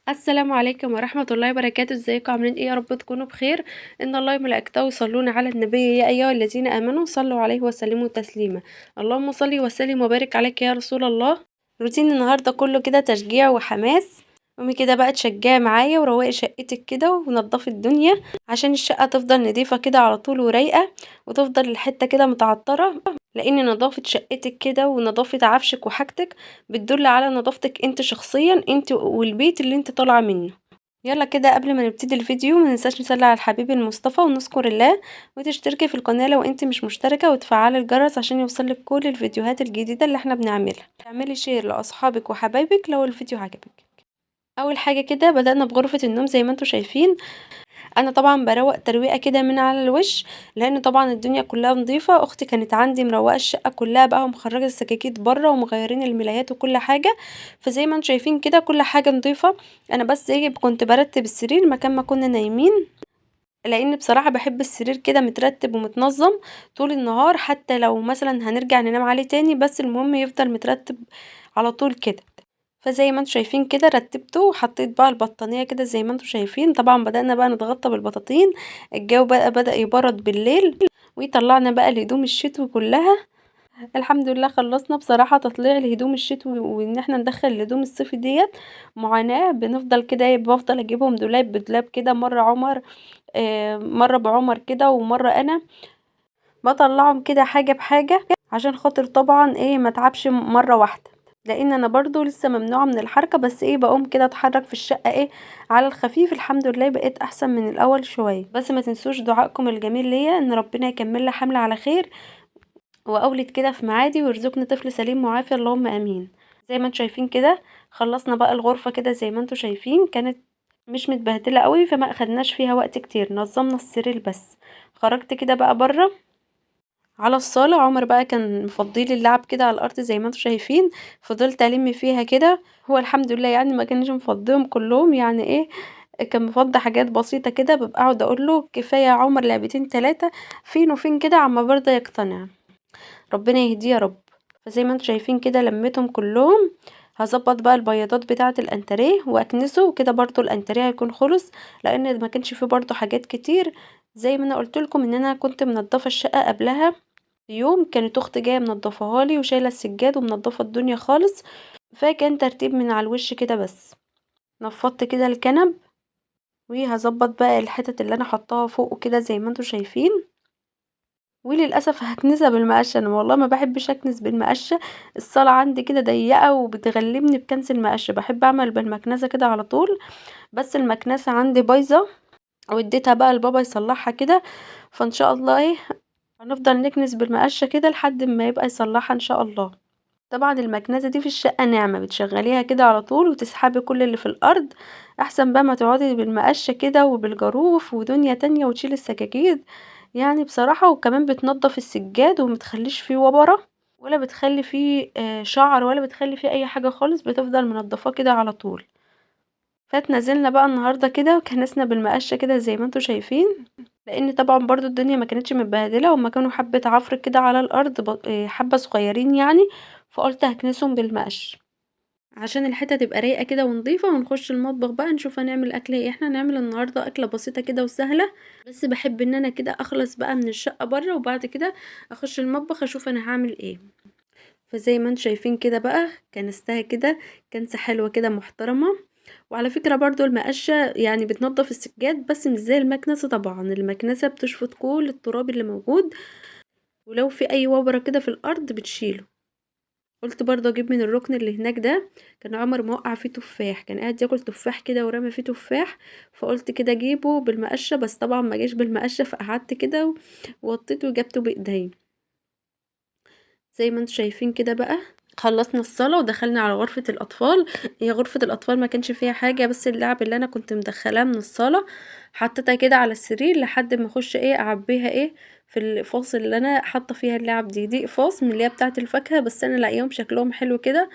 السلام عليكم ورحمة الله وبركاته. ازيكم عاملين ايه؟ يا رب تكونوا بخير. ان الله وملائكته يصلون على النبي يا ايها الذين امنوا صلوا عليه وسلموا تسليما. اللهم صل وسلم وبارك عليك يا رسول الله. روتين النهارده كله كده تشجيع وحماس. قومي كده بقى تشجعي معايا وروقي شقتك كده ونضفي الدنيا عشان الشقة تفضل نظيفة كده على طول ورايقة، وتفضل الحتة كده متعطرة، لان نظافة شقتك كده ونظافة عفشك وحاجتك بتدل على نظافتك انت شخصيا، انت والبيت اللي انت طالعة منه. يلا كده قبل ما نبتدي الفيديو ما ننساش نصلي على الحبيب المصطفى ونذكر الله، وتشتركي في القناة لو انت مش مشتركة، وتفعلي الجرس عشان يوصلك كل الفيديوهات الجديدة اللي احنا بنعملها. تعملي شير لاصحابك وحبايبك لو الفيديو عجبك. اول حاجة كده بدأنا بغرفة النوم زي ما انتم شايفين. انا طبعا بروق ترويقه كده من على الوش، لان طبعا الدنيا كلها نظيفه. اختي كانت عندي مروقه الشقه كلها بقى ومخرجه السكاكيت بره ومغيرين الملايات وكل حاجه، فزي ما انتم شايفين كده كل حاجه نظيفه. انا بس ايه كنت برتب السرير مكان ما كنا نايمين، لان بصراحه بحب السرير كده مترتب ومتنظم طول النهار، حتى لو مثلا هنرجع ننام عليه تاني بس المهم يفضل مترتب على طول كده. فزي ما انتم شايفين كده رتبته وحطيت بقى البطانية كده زي ما انتم شايفين. طبعا بدأنا بقى نتغطى بالبطاطين. الجو بقى بدأ يبرد بالليل، وطلعنا بقى الهدوم الشتوي كلها. الحمد لله خلصنا بصراحة تطليع الهدوم الشتوي، وان احنا ندخل الهدوم الصيفي ديت معاناة. بنفضل كده بفضل اجيبهم دولاب بدولاب كده، مرة عمر مرة بعمر كده، ومرة انا بطلعهم كده حاجة بحاجة عشان خاطر طبعا ما تعبش مرة واحدة، لان انا برضو لسه ممنوعة من الحركة. بس بقوم كده اتحرك في الشقة على الخفيف. الحمد لله بقيت احسن من الاول شوية. بس ما تنسوش دعائكم الجميل ليا ان ربنا يكمل لي حمل على خير، واولد كده في معادي ويرزقني طفل سليم وعافية اللهم امين. زي ما انتم شايفين كده خلصنا بقى الغرفة كده زي ما انتم شايفين، كانت مش متبهدلة قوي فما اخدناش فيها وقت كتير، نظمنا السرير بس. خرجت كده بقى بره على الصالة. عمر بقى كان مفضيلي اللعب كده على الارض زي ما انتم شايفين، فضلت الم فيها كده. هو الحمد لله يعني ما كانش مفضيهم كلهم، يعني كان مفضي حاجات بسيطة كده. ببقى اقعد اقول له كفاية يا عمر لعبتين تلاتة، فين وفين كده عما برضه يقتنع. ربنا يهديه يا رب. فزي ما انتم شايفين كده لميتهم كلهم. هظبط بقى البياضات بتاعة الانتريه واكنسه وكده، برضو الانتريه هيكون خلص لان ما كانش فيه برضو حاجات كتير. زي ما انا قلت لكم ان انا كنت منضفه الشقه قبلها يوم، كانت اختي جايه منضفاها لي وشايله السجاد ومنضفه الدنيا خالص، فكان ترتيب من على الوش كده بس. نفضت كده الكنب، وهظبط بقى الحتت اللي انا حطاها فوق كده زي ما انتم شايفين. وللاسف هكنسها بالمقشه، انا والله ما بحبش اكنس بالمقشه. الصاله عندي كده ضيقه وبتغلبني بكنس المقشه، بحب اعمل بالمكنسه كده على طول. بس المكنسه عندي بايظه واديتها بقى لبابا يصلحها كده. فان شاء الله هنفضل نكنس بالمقشه كده لحد ما يبقى يصلحها ان شاء الله. طبعا المكنسه دي في الشقه ناعمه، بتشغليها كده على طول وتسحبي كل اللي في الارض، احسن بقى ما تقعدي بالمقشه كده وبالجاروف ودنيا تانية وتشيل السكاكين. يعني بصراحة وكمان بتنضف السجاد ومتخليش فيه وبرة، ولا بتخلي فيه شعر، ولا بتخلي فيه اي حاجة خالص، بتفضل منضفاه كده على طول. فاتنزلنا بقى النهاردة كده وكنسنا بالمقشة كده زي ما انتوا شايفين، لان طبعا برضو الدنيا ما كانتش متبهدلة، وما كانوا حبة عفر كده على الارض حبة صغيرين يعني. فقلت هكنسهم بالمقش عشان الحته تبقى رايقه كده ونظيفه. ونخش المطبخ بقى نشوف هنعمل اكل ايه. احنا هنعمل النهارده اكله بسيطه كده وسهله، بس بحب ان انا كده اخلص بقى من الشقه بره وبعد كده اخش المطبخ اشوف انا هعمل ايه. فزي ما انتم شايفين كده بقى كنستها كده كنسه حلوه كده محترمه. وعلى فكره برضو المقشه يعني بتنضف السجاد بس مش زي المكنسه. طبعا المكنسه بتشفط كل التراب اللي موجود، ولو في اي وبره كده في الارض بتشيله. قلت برضه اجيب من الركن اللي هناك ده، كان عمر موقع فيه تفاح، كان قاعد ياكل تفاح كده ورمى فيه تفاح. فقلت كده اجيبه بالمقشه، بس طبعا ما جاش بالمقشه، فقعدت كده ووطيته وجبته بايدي. زي ما انتم شايفين كده بقى خلصنا الصلاة ودخلنا على غرفة الأطفال. هي غرفة الأطفال ما كانش فيها حاجة، بس اللعب اللي أنا كنت مدخلاه من الصالة حطيتها كده على السرير لحد ما اخش اعبيها في الأقفاص اللي أنا حاطة فيها اللعب دي أقفاص من اللي هي بتاعة الفاكهة، بس أنا لاقيهم شكلهم حلو كده.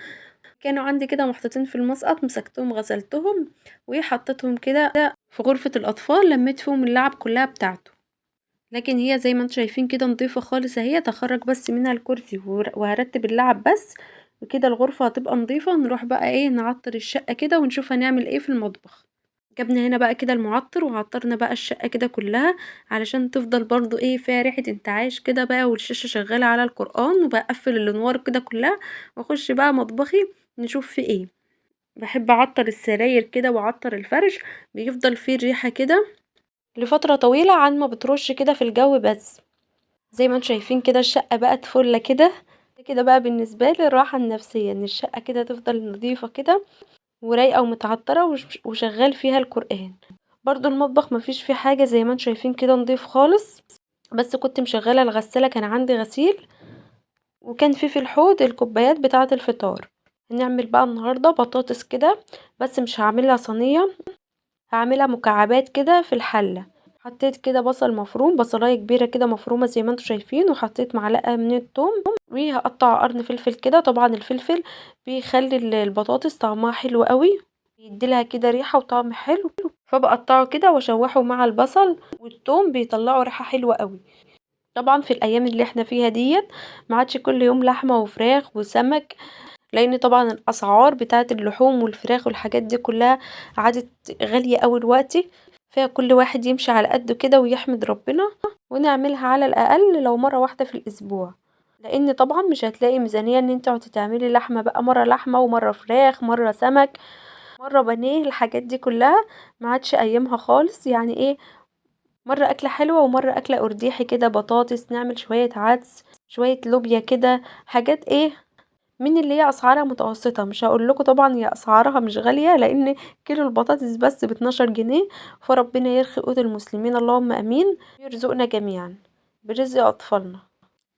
كانوا عندي كده محطوطين في المسقط، مسكتهم غسلتهم وحطيتهم كده في غرفة الأطفال، لميت فيهم اللعب كلها بتاعته. لكن هي زي ما انتم شايفين كده نضيفة خالص اهي، تخرج بس منها الكرسي وهرتب اللعب بس. وكده الغرفة هتبقى نضيفة. نروح بقى ايه نعطر الشقة كده ونشوف هنعمل ايه في المطبخ. جبنا هنا بقى كده المعطر وعطرنا بقى الشقة كده كلها علشان تفضل برضو ايه فيها ريحة انتعاش كده بقى، والشاشة شغالة على القرآن، وبقفل الانوار كده كلها واخش بقى مطبخي نشوف في ايه. بحب اعطر السراير كده واعطر الفرش، بيفضل فيه ريحة كده لفترة طويلة عن ما بترش كده في الجو. بس زي ما انتم شايفين كده الشقة بقت فلة كده. كده بقى بالنسبة لي الراحة النفسية ان الشقة كده تفضل نظيفة كده ورايقة ومتعطرة وشغال فيها القرآن. برضو المطبخ مفيش فيه حاجة زي ما انتم شايفين كده نضيف خالص. بس كنت مشغلة الغسالة، كان عندي غسيل وكان في الحوض الكوبايات بتاعة الفطار. هنعمل بقى النهاردة بطاطس كده، بس مش هعملها صينية، هعملها مكعبات كده في الحلة. حطيت كده بصل مفروم، بصلاية كبيرة كده مفرومة زي ما انتم شايفين، وحطيت معلقة من الثوم، وهقطع قرن فلفل كده. طبعا الفلفل بيخلي البطاطس طعمها حلو قوي، يديلها كده ريحة وطعم حلو، فبقطعه كده واشوحه مع البصل والثوم بيطلعوا ريحة حلوة قوي. طبعا في الايام اللي احنا فيها ديت ما عادش كل يوم لحمة وفراخ وسمك، لان طبعا الاسعار بتاعه اللحوم والفراخ والحاجات دي كلها عادت غالية قوي دلوقتي. فكل واحد يمشي على قده كده ويحمد ربنا، ونعملها على الاقل لو مرة واحدة في الاسبوع، لان طبعا مش هتلاقي ميزانية ان انت تعملي لحمة بقى، مرة لحمة ومرة فراخ مرة سمك مرة بانيه. الحاجات دي كلها ما عادش ايامها خالص. يعني ايه، مرة أكلة حلوة ومرة أكلة قرديحي كده، بطاطس، نعمل شوية عدس، شوية لوبيا كده، حاجات ايه من اللي هي أسعارها متوسطة. مش هقول لكم طبعا هي أسعارها مش غالية، لأن كيلو البطاطس بس ب12 جنيه. فربنا يرخي قوت المسلمين اللهم أمين، يرزقنا جميعا برزق أطفالنا.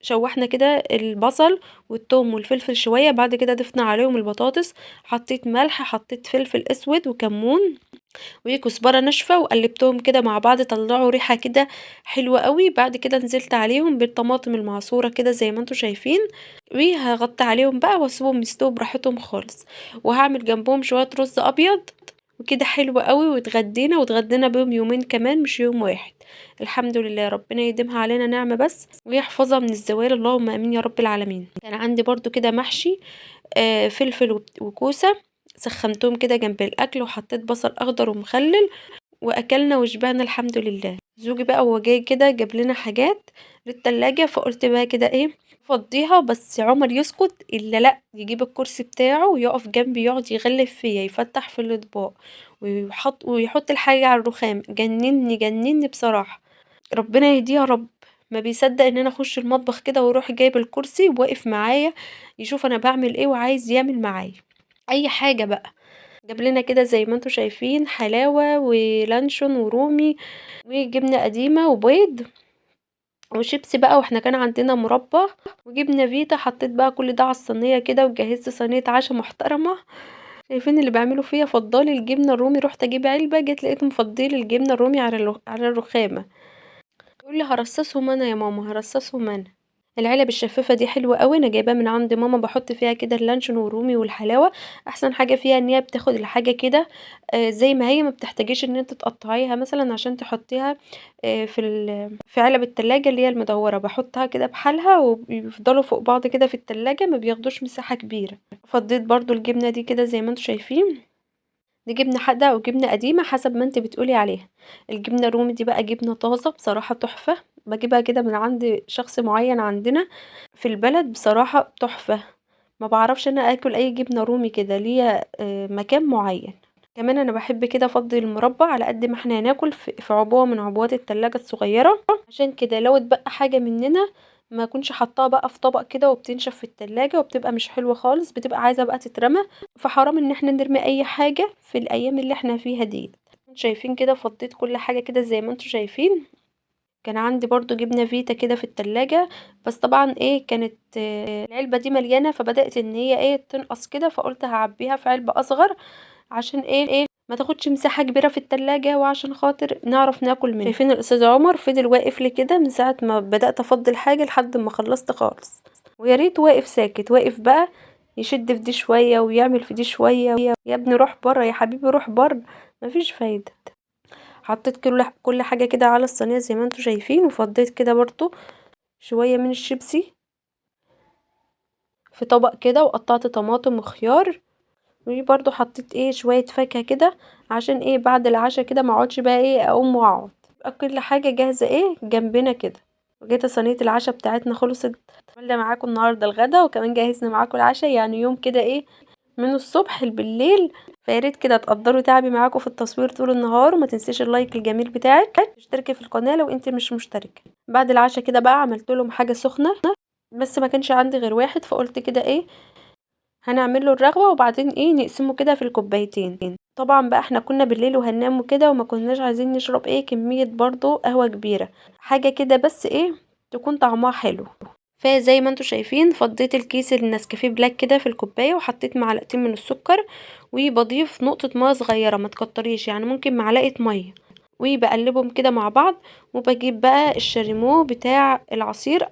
شوحنا كده البصل والثوم والفلفل شوية، بعد كده ضفنا عليهم البطاطس، حطيت ملح، حطيت فلفل اسود وكمون وكزبره ناشفه، وقلبتهم كده مع بعض طلعوا ريحه كده حلوه قوي. بعد كده نزلت عليهم بالطماطم المعصوره كده زي ما انتم شايفين، وهغطي عليهم بقى واسيبهم يستووا براحتهم خالص. وهعمل جنبهم شويه رز ابيض وكده حلو قوي. واتغدينا بيهم يومين كمان مش يوم واحد. الحمد لله، ربنا يديمها علينا نعمة بس ويحفظها من الزوال اللهم امين يا رب العالمين. كان عندي برضو كده محشي فلفل وكوسة، سخنتهم كده جنب الاكل، وحطيت بصل اخضر ومخلل، واكلنا وشبعنا الحمد لله. زوجي بقى وهو جاي كده جاب لنا حاجات للتلاجة، فقلت بقى كده ايه فضيها. بس عمر يسكت الا لا، يجيب الكرسي بتاعه ويقف جنبي يقعد يغلف فيا، يفتح في الاطباق ويحط الحاجة على الرخام. جنني بصراحة، ربنا يهديه يا رب. ما بيصدق ان انا اخش المطبخ كده واروح جايب الكرسي وواقف معايا يشوف انا بعمل ايه وعايز يعمل معايا اي حاجة بقى. جاب لنا كده زي ما انتم شايفين حلاوة ولانشون ورومي وجبنة قديمة وبيض وشيبسي بقى، واحنا كان عندنا مربى وجبنة فيتا. حطيت بقى كل ده على الصينية كده وجهزت صينية عشاء محترمة. شايفين اللي بعمله فيا؟ فضالي الجبنة الرومي، رحت اجيب علبة، جيت لقيت مفضيلي الجبنة الرومي على الرخامة. يقول لي هرصصهم انا يا ماما، هرصصهم انا. العلب الشفافة دي حلوة قوي، انا جايباها من عند ماما، بحط فيها كده اللانشون والرومي والحلاوة. احسن حاجة فيها ان هي بتاخد الحاجة كده زي ما هي، ما بتحتاجيش ان انت تقطعيها مثلا عشان تحطيها في علب التلاجة اللي هي المدورة. بحطها كده بحالها وبيفضلوا فوق بعض كده في التلاجة، ما بياخدوش مساحة كبيرة. فضيت برضو الجبنة دي كده زي ما انتم شايفين، دي جبنة حادقة او جبنة قديمة حسب ما انت بتقولي عليها. الجبنة الرومي دي بقى جبنة طازة بصراحة تحفة، بجيبها كده من عند شخص معين عندنا في البلد، بصراحة تحفة. ما بعرفش انا اكل اي جبنة رومي كده، ليا مكان معين. كمان انا بحب كده افضل المربى على قد ما احنا هناكل في عبوة من عبوات التلاجة الصغيرة، عشان كده لو اتبقى حاجة مننا ما كنش حطاها بقى في طبق كده وبتنشف في التلاجة وبتبقى مش حلوة خالص، بتبقى عايزة بقى تترمى. فحرام ان احنا نرمي اي حاجة في الايام اللي احنا فيها دي. شايفين كده فضيت كل حاجة كده زي ما انتوا شايفين. كان عندي برضو جبنة فيتا كده في التلاجة، بس طبعا ايه كانت العلبة دي مليانة، فبدأت ان هي ايه تنقص كده، فقلت هعبيها في علبة اصغر عشان ايه ما تاخدش مساحة كبيرة في التلاجة، وعشان خاطر نعرف ناكل منها. شايفين الاستاذ عمر فضل واقف لي كده من ساعة ما بدأت افضي الحاجة لحد ما خلصت خالص، ويا ريت واقف ساكت، واقف بقى يشد في دي شوية ويعمل في دي شوية. يا ابني روح بره، يا حبيبي روح بره، مفيش فايدة. حطيت كل حاجة كده على الصينية زي ما انتوا شايفين، وفضيت كده برضو شوية من الشيبسي، في طبق كده، وقطعت طماطم وخيار، وبرده حطيت شوية فاكهة كده عشان بعد العشاء كده ما اقعدش بقى اقوم واقعد، يبقى كل حاجة جاهزة جنبنا كده. وكده صينية العشاء بتاعتنا خلصت. عملنا معاكم النهارده الغدا، وكمان جهزنا معاكم العشاء، يعني يوم كده من الصبح بالليل. فياريت كده تقدروا تعبي معاكم في التصوير طول النهار، وما تنسيش اللايك الجميل بتاعك، اشتركي في القناة لو انت مش مشتركة. بعد العشاء كده بقى عملت لهم حاجة سخنة، بس ما كانش عندي غير واحد، فقلت كده هنعمل له الرغوة، وبعدين نقسمه كده في الكوبايتين. طبعا بقى احنا كنا بالليل وهننام وكده، وما كناش عايزين نشرب كمية برضو قهوة كبيرة، حاجة كده بس تكون طعمها حلو. فزي ما انتوا شايفين فضيت الكيس النسكافيه بلاك كده في الكوبايه، وحطيت معلقتين من السكر، وبضيف نقطه ميه صغيره، ما تكتريش، يعني ممكن معلقه ميه، وبقلبهم كده مع بعض. وبجيب بقى الشاليمو بتاع العصير،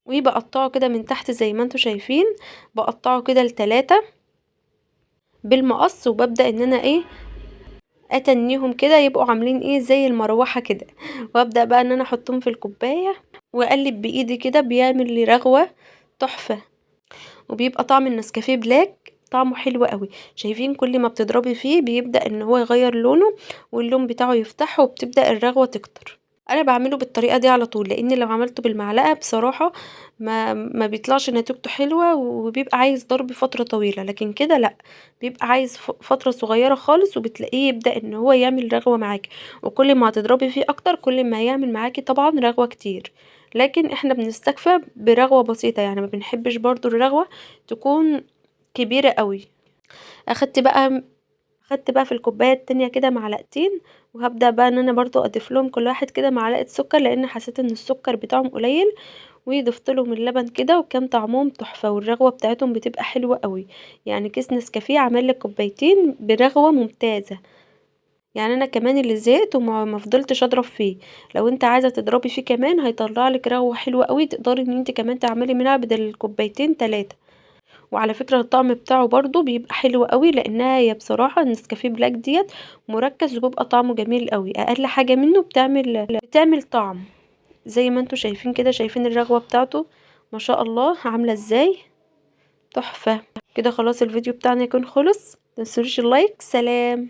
وبقطعه كده من تحت زي ما انتوا شايفين، بقطعه كده ل3 بالمقص، وببدأ ان انا اتنيهم كده يبقوا عاملين زي المروحه كده. وابدأ بقى ان انا احطهم في الكوبايه، واقلب بايدي كده، بيعمل لي رغوه تحفه. وبيبقى طعم النسكافيه بلاك طعمه حلو قوي. شايفين كل ما بتضربي فيه بيبدأ ان هو يغير لونه، واللون بتاعه يفتح، وبتبدأ الرغوة تكتر. انا بعمله بالطريقة دي على طول، لان لو عملته بالمعلقة بصراحة ما بيطلعش نتيجته حلوة، وبيبقى عايز ضرب فترة طويلة، لكن كده لا، بيبقى عايز فترة صغيرة خالص، وبتلاقيه يبدأ ان هو يعمل رغوة معاكي. وكل ما هتضربي فيه اكتر كل ما هيعمل معاكي طبعا رغوة كتير، لكن احنا بنستكفى برغوة بسيطة، يعني ما بنحبش برضو الرغوة تكون كبيرة قوي. اخدت بقى في الكوبايه التانية كده معلقتين، وهبدأ بقى ان انا برضو اضيف لهم كل واحد كده معلقه سكر، لان حسيت ان السكر بتاعهم قليل، وضفت لهم اللبن كده، وكان طعمهم تحفه، والرغوه بتاعتهم بتبقى حلوه قوي. يعني كيس نسكافيه عمل لك كوبايتين برغوه ممتازه. يعني انا كمان اللي زهقت وما ما فضلتش اضرب فيه، لو انت عايزه تضربي فيه كمان هيطلع لك رغوه حلوه قوي، تقدري ان انت كمان تعملي منها بدل الكوبايتين 3. وعلى فكرة الطعم بتاعه برضو بيبقى حلو قوي، لانها هي بصراحة النسكافيه بلاك ديت مركز، وبيبقى طعمه جميل قوي، اقل حاجة منه بتعمل طعم. زي ما انتوا شايفين كده، شايفين الرغوة بتاعته ما شاء الله عاملة ازاي، تحفة. كده خلاص الفيديو بتاعنا يكون خلص، متنسوش اللايك. سلام.